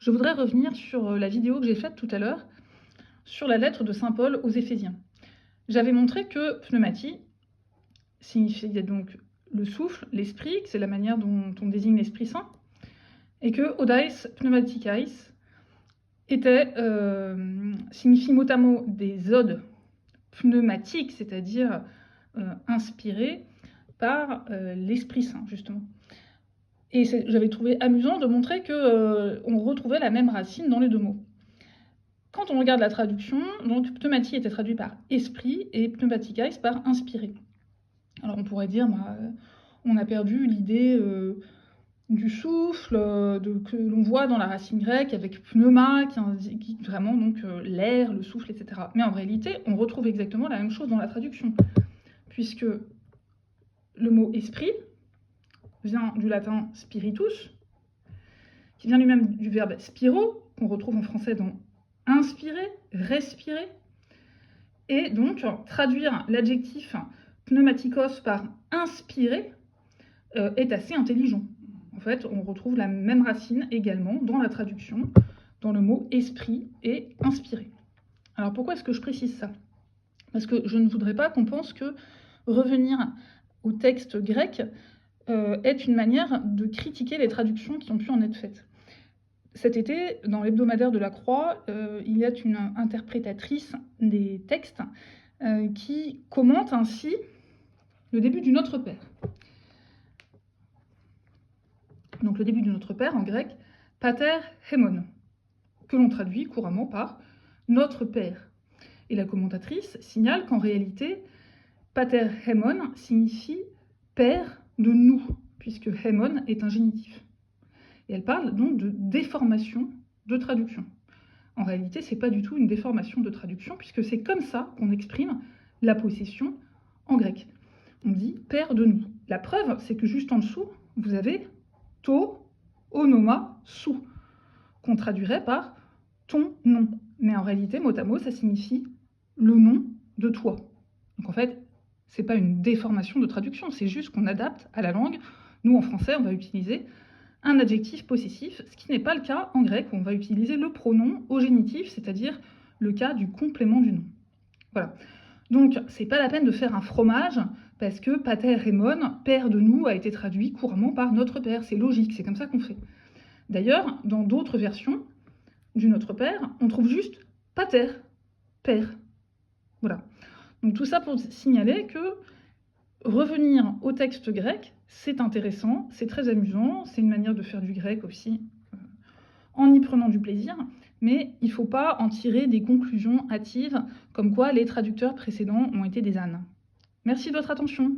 Je voudrais revenir sur la vidéo que j'ai faite tout à l'heure, sur la lettre de saint Paul aux Éphésiens. J'avais montré que pneumati signifiait donc le souffle, l'esprit, que c'est la manière dont on désigne l'Esprit Saint, et que odais pneumatikais signifie mot à mot des odes pneumatiques, c'est-à-dire inspirées par l'Esprit Saint, justement. Et j'avais trouvé amusant de montrer qu'on retrouvait la même racine dans les deux mots. Quand on regarde la traduction, donc pneumati était traduit par esprit et pneumatikais par inspiré. Alors on pourrait dire, on a perdu l'idée du souffle que l'on voit dans la racine grecque avec pneuma qui indique vraiment donc l'air, le souffle, etc. Mais en réalité, on retrouve exactement la même chose dans la traduction, puisque le mot esprit vient du latin spiritus, qui vient lui-même du verbe spiro, qu'on retrouve en français dans inspirer, respirer, et donc traduire l'adjectif pneumatikos par inspirer est assez intelligent. En fait, on retrouve la même racine également dans la traduction, dans le mot esprit et inspirer. Alors pourquoi est-ce que je précise ça? Parce que je ne voudrais pas qu'on pense que revenir au texte grec est une manière de critiquer les traductions qui ont pu en être faites. Cet été, dans l'hebdomadaire de la Croix, il y a une interprétatrice des textes qui commente ainsi le début du Notre Père. Donc le début du Notre Père en grec, pater hémon, que l'on traduit couramment par Notre Père. Et la commentatrice signale qu'en réalité, pater hémon signifie Père de nous, puisque hémon est un génitif. Et elle parle donc de déformation de traduction. En réalité, ce n'est pas du tout une déformation de traduction, puisque c'est comme ça qu'on exprime la possession en grec. On dit « Père de nous ». La preuve, c'est que juste en dessous, vous avez « to onoma sou », qu'on traduirait par « ton nom ». Mais en réalité, mot à mot, ça signifie « le nom de toi ». Donc en fait, ce n'est pas une déformation de traduction, c'est juste qu'on adapte à la langue. Nous, en français, on va utiliser un adjectif possessif, ce qui n'est pas le cas en grec, où on va utiliser le pronom au génitif, c'est-à-dire le cas du complément du nom. Voilà. Donc, c'est pas la peine de faire un fromage, parce que pater hémon, père de nous, a été traduit couramment par notre père. C'est logique, c'est comme ça qu'on fait. D'ailleurs, dans d'autres versions du Notre Père, on trouve juste pater, père. Voilà. Donc tout ça pour signaler que revenir au texte grec, c'est intéressant, c'est très amusant, c'est une manière de faire du grec aussi en y prenant du plaisir, mais il ne faut pas en tirer des conclusions hâtives comme quoi les traducteurs précédents ont été des ânes. Merci de votre attention.